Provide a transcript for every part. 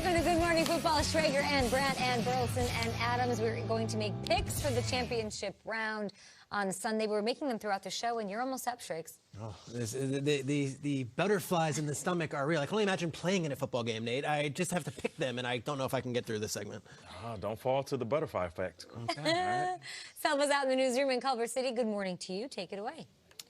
Welcome to Good Morning Football. Schrager and Brandt and Burleson and Adams. We're going to make picks for the championship round on Sunday. We're making them throughout the show, and you're almost up, Shrakes. Oh, the butterflies in the stomach are real. I can only imagine playing in a football game, Nate. I just have to pick them, and I don't know if I can get through this segment. Don't fall to the butterfly effect. Okay, all right. Selma's out in the newsroom in Culver City. Good morning to you. Take it away.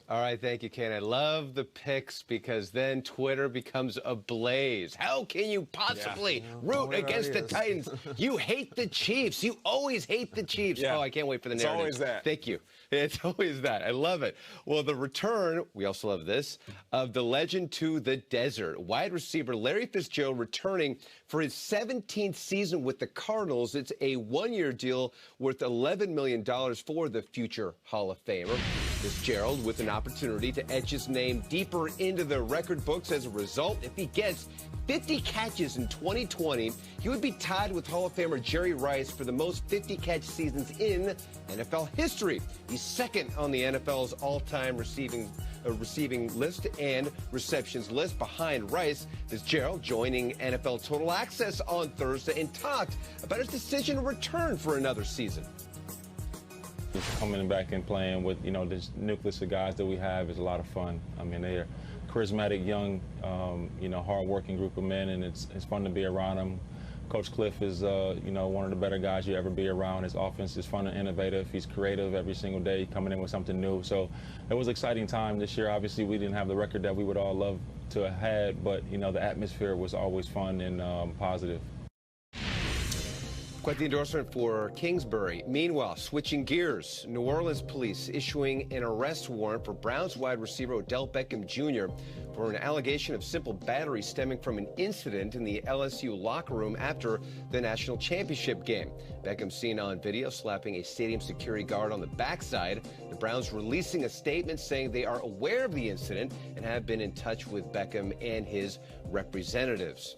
All right, thank you, Ken. I love the picks because then Twitter becomes ablaze. How can you possibly root against the Titans? You hate the Chiefs. You always hate the Chiefs. Yeah. Oh, I can't wait for the narrative. It's always that. Thank you. It's always that. I love it. Well, the return, we also love this, of the legend to the desert. Wide receiver Larry Fitzgerald returning for his 17th season with the Cardinals. It's a one-year deal worth $11 million for the future Hall of Famer. Fitzgerald with an opportunity to etch his name deeper into the record books as a result. If he gets 50 catches in 2020, he would be tied with Hall of Famer Jerry Rice for the most 50-catch seasons in NFL history. He's second on the NFL's all-time receiving list and receptions list behind Rice. Fitzgerald joining NFL Total Access on Thursday and talked about his decision to return for another season. Coming back and playing with, this nucleus of guys that we have is a lot of fun. I mean, they're charismatic, young, hard-working group of men, and it's fun to be around them. Coach Cliff is, one of the better guys you ever be around. His offense is fun and innovative. He's creative every single day, coming in with something new. So it was an exciting time this year. Obviously, we didn't have the record that we would all love to have had, but, the atmosphere was always fun and positive. Quite the endorsement for Kingsbury. Meanwhile, switching gears, New Orleans police issuing an arrest warrant for Browns wide receiver Odell Beckham Jr. for an allegation of simple battery stemming from an incident in the LSU locker room after the national championship game. Beckham seen on video slapping a stadium security guard on the backside. The Browns releasing a statement saying they are aware of the incident and have been in touch with Beckham and his representatives.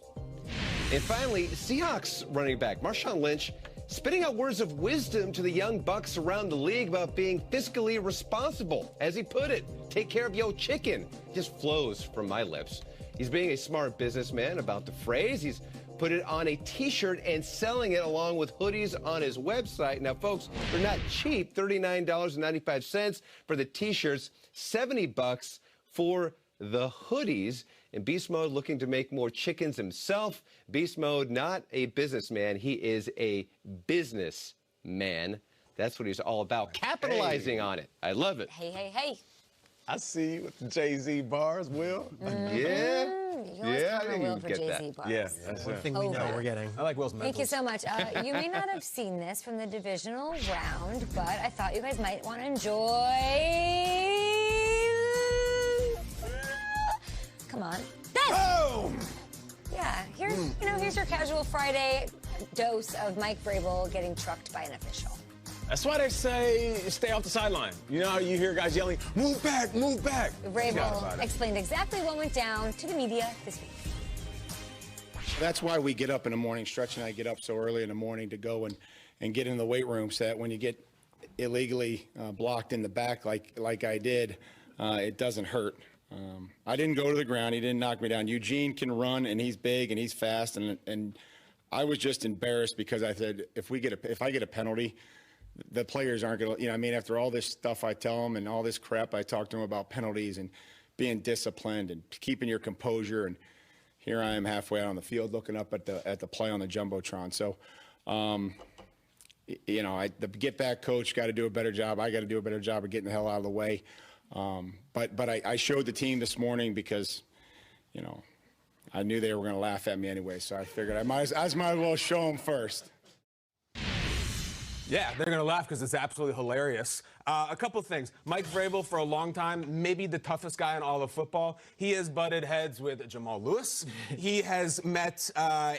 And finally, Seahawks running back Marshawn Lynch spitting out words of wisdom to the young bucks around the league about being fiscally responsible. As he put it, take care of your chicken. It just flows from my lips. He's being a smart businessman about the phrase. He's put it on a T-shirt and selling it along with hoodies on his website. Now, folks, they're not cheap. $39.95 for the T-shirts, $70 for the hoodies. And Beast Mode looking to make more chickens himself. Beast Mode, not a businessman. He is a businessman. That's what he's all about, capitalizing on it. I love it. Hey, hey, hey. I see you with the Jay-Z bars, Will. Yeah, I think Will for Jay-Z bars. Yeah, that's one thing we know we're getting. I like Will's mentals. Thank you so much. You may not have seen this from the divisional round, but I thought you guys might want to enjoy. Come on. This! Boom! Yeah, here's your casual Friday dose of Mike Vrabel getting trucked by an official. That's why they say stay off the sideline. You know how you hear guys yelling, move back, move back. Vrabel explained exactly what went down to the media this week. That's why we get up in the morning. Stretch and I get up so early in the morning to go and get in the weight room so that when you get illegally blocked in the back like I did, it doesn't hurt. I didn't go to the ground. He didn't knock me down. Eugene can run, and he's big, and he's fast. And I was just embarrassed because I said, if I get a penalty, the players aren't going to, after all this stuff I tell them and all this crap I talk to them about penalties and being disciplined and keeping your composure. And here I am halfway out on the field looking up at the play on the Jumbotron. So, the get-back coach got to do a better job. I got to do a better job of getting the hell out of the way. But I showed the team this morning because, I knew they were going to laugh at me anyway. So I figured I might as well show them first. Yeah, they're going to laugh because it's absolutely hilarious. A couple things. Mike Vrabel, for a long time, maybe the toughest guy in all of football. He has butted heads with Jamal Lewis. He has met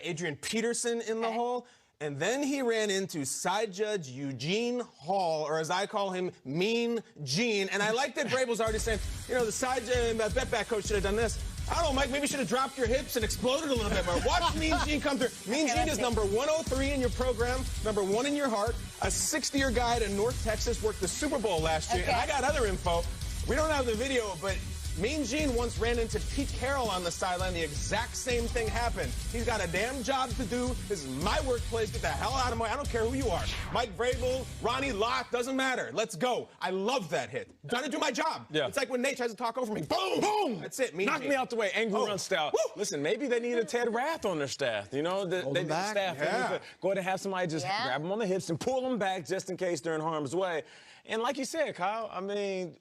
Adrian Peterson in the hole. And then he ran into side judge Eugene Hall, or as I call him, Mean Gene. And I like that Vrabel's already saying, the side bet-back coach should have done this. I don't know, Mike, maybe you should have dropped your hips and exploded a little bit more. Watch Mean Gene come through. Mean Gene is number 103 in your program, number 1 in your heart, a 60-year guy in North Texas, worked the Super Bowl last year. And I got other info. We don't have the video, but Mean Gene once ran into Pete Carroll on the sideline. The exact same thing happened. He's got a damn job to do. This is my workplace. Get the hell out of my... I don't care who you are. Mike Vrabel, Ronnie Lott, doesn't matter. Let's go. I love that hit. Trying to do my job. Yeah. It's like when Nate tries to talk over me. Boom! Boom! That's it. Mean Knock Gene. me out the way. Angry run style. Woo! Listen, maybe they need a Ted Rath on their staff. You know, the him back. staff. They need to go ahead and have somebody just Yeah. grab them on the hips and pull them back just in case they're in harm's way. And like you said, Kyle, I mean,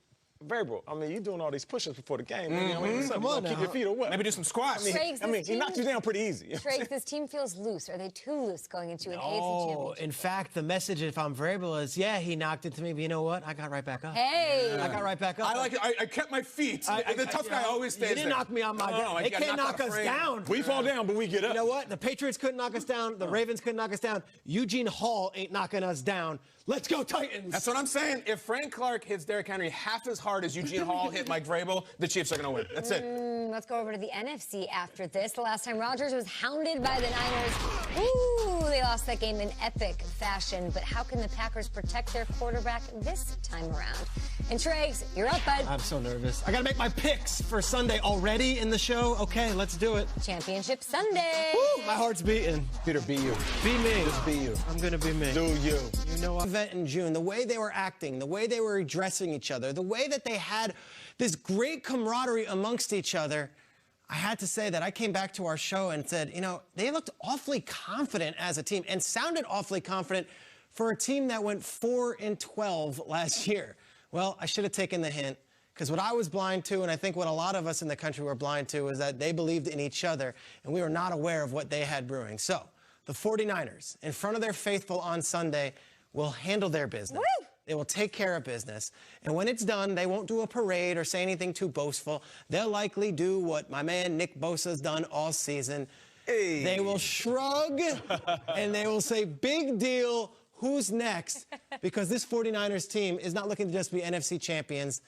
Vrabel, I mean, you're doing all these push-ups before the game. I mean, what's up? Come You on gonna keep now. your feet or what? Maybe do some squats. Triggs, I mean, this he knocked you team- down pretty easy. Triggs, this team feels loose. Are they too loose going into an AFC Oh, championship? in fact, the message if I'm Vrabel is, yeah, he knocked it to me, but you know what? I got right back up. Hey! I got right back up. I like it. I kept my feet. The tough guy always stays You didn't there. knock me on my No, down. I They got can't knocked knock out us frame. down. We fall down, but we get up. You know what? The Patriots couldn't knock us down. The Ravens couldn't knock us down. Eugene Hall ain't knocking us down. Let's go, Titans. That's what I'm saying. If Frank Clark hits Derrick Henry half as hard as Eugene Hall hit Mike Vrabel, the Chiefs are going to win. That's it. Let's go over to the NFC after this. The last time Rodgers was hounded by the Niners, ooh, they lost that game in epic fashion. But how can the Packers protect their quarterback this time around? And Triggs, you're up, bud. I'm so nervous. I got to make my picks for Sunday already in the show. Okay, let's do it. Championship Sunday. Woo, my heart's beating. Peter, be you. Be me. Just be you. I'm going to be me. Do you. You know, event in June, the way they were acting, the way they were addressing each other, the way that they had this great camaraderie amongst each other, I had to say that I came back to our show and said, you know, they looked awfully confident as a team and sounded awfully confident for a team that went 4-12 last year. Well, I should have taken the hint, because what I was blind to, and I think what a lot of us in the country were blind to, is that they believed in each other, and we were not aware of what they had brewing. So, the 49ers, in front of their faithful on Sunday, will handle their business. Woo! They will take care of business. And when it's done, they won't do a parade or say anything too boastful. They'll likely do what my man Nick Bosa's done all season. Hey. They will shrug and they will say, big deal, who's next? Because this 49ers team is not looking to just be NFC champions.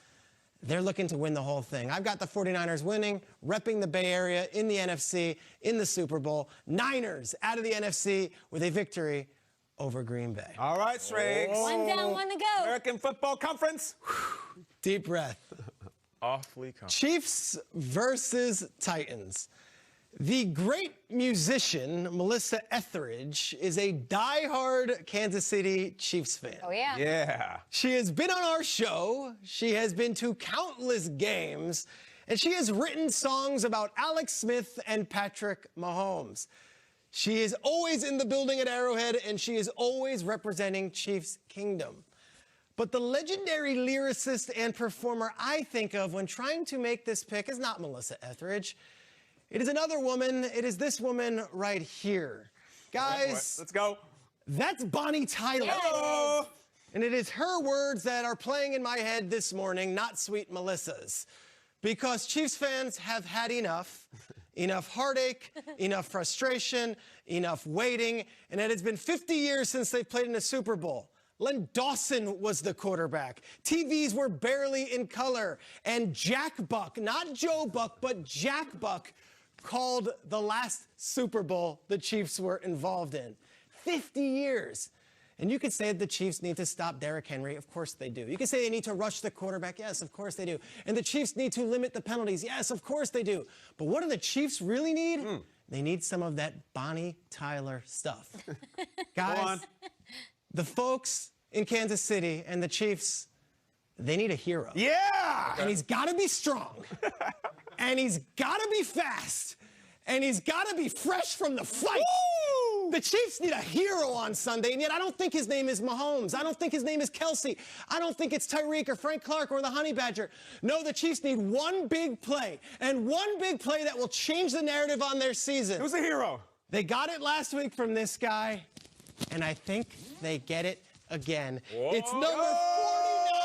They're looking to win the whole thing. I've got the 49ers winning, repping the Bay Area in the NFC, in the Super Bowl. Niners out of the NFC with a victory over Green Bay. All right, Triggs. One down, one to go. American Football Conference. Deep breath. Awfully confident. Chiefs versus Titans. The great musician, Melissa Etheridge, is a diehard Kansas City Chiefs fan. Oh, yeah. Yeah. She has been on our show, she has been to countless games, and she has written songs about Alex Smith and Patrick Mahomes. She is always in the building at Arrowhead, and she is always representing Chiefs Kingdom. But the legendary lyricist and performer I think of when trying to make this pick is not Melissa Etheridge. It is another woman. It is this woman right here. Guys, Let's go. that's Bonnie Tyler. Yeah, it is. And it is her words that are playing in my head this morning, not sweet Melissa's. Because Chiefs fans have had enough. Enough heartache, enough frustration, enough waiting, and it has been 50 years since they've played in a Super Bowl. Len Dawson was the quarterback. TVs were barely in color, and Jack Buck, not Joe Buck, but Jack Buck, called the last Super Bowl the Chiefs were involved in. 50 years. And you could say the Chiefs need to stop Derrick Henry. Of course they do. You could say they need to rush the quarterback. Yes, of course they do. And the Chiefs need to limit the penalties. Yes, of course they do. But what do the Chiefs really need? They need some of that Bonnie Tyler stuff. Guys, the folks in Kansas City and the Chiefs, they need a hero. Yeah. And he's got to be strong. And he's got to be fast. And he's got to be fresh from the fight. Woo! The Chiefs need a hero on Sunday, and yet I don't think his name is Mahomes. I don't think his name is Kelsey. I don't think it's Tyreek or Frank Clark or the Honey Badger. No, the Chiefs need one big play, and one big play that will change the narrative on their season. Who's the hero? They got it last week from this guy, and I think they get it again. It's number 49.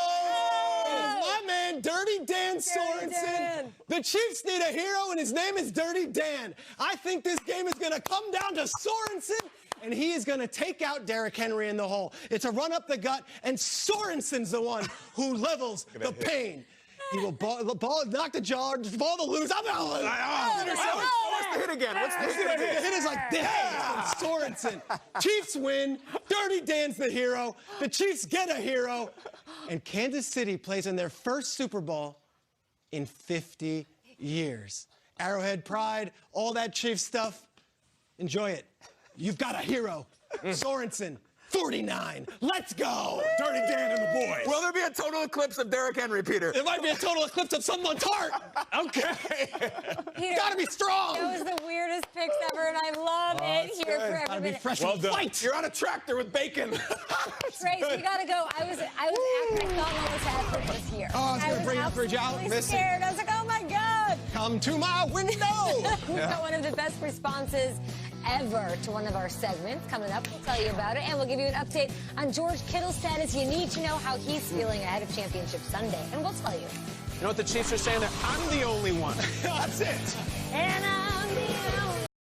It is my man, Dirty Dan Sorensen. Dan. The Chiefs need a hero, and his name is Dirty Dan. I think this game is going to come down to Sorensen, and he is going to take out Derrick Henry in the hole. It's a run up the gut, and Sorensen's the one who levels the pain. He will knock the jar, ball to lose. I'm out. What's the hit again? What's the hit? The hit is like this from Sorensen. Chiefs win. Dirty Dan's the hero. The Chiefs get a hero. And Kansas City plays in their first Super Bowl in 50 years. Arrowhead pride, all that Chiefs stuff, enjoy it. You've got a hero, Sorensen. 49. Let's go! Dirty Dan and the boys. Will there be a total eclipse of Derrick Henry, Peter? It might be a total eclipse of someone's heart. Okay. Peter, Gotta be strong. that was the weirdest picks ever, and I love it here for every Gotta be minute. fresh Well and done. fight. You're on a tractor with bacon. Grace, we gotta go. I thought Melissa Etheridge was here. Oh, I was gonna bring Etheridge out. absolutely Missing. scared. I was like, oh my God. Come to my window. We've got one of the best responses ever to one of our segments coming up. We'll tell you about it, and we'll give you an update on George Kittle's status. You need to know how he's feeling ahead of Championship Sunday, and we'll tell you. You know what the Chiefs are saying? That I'm the only one. That's it. And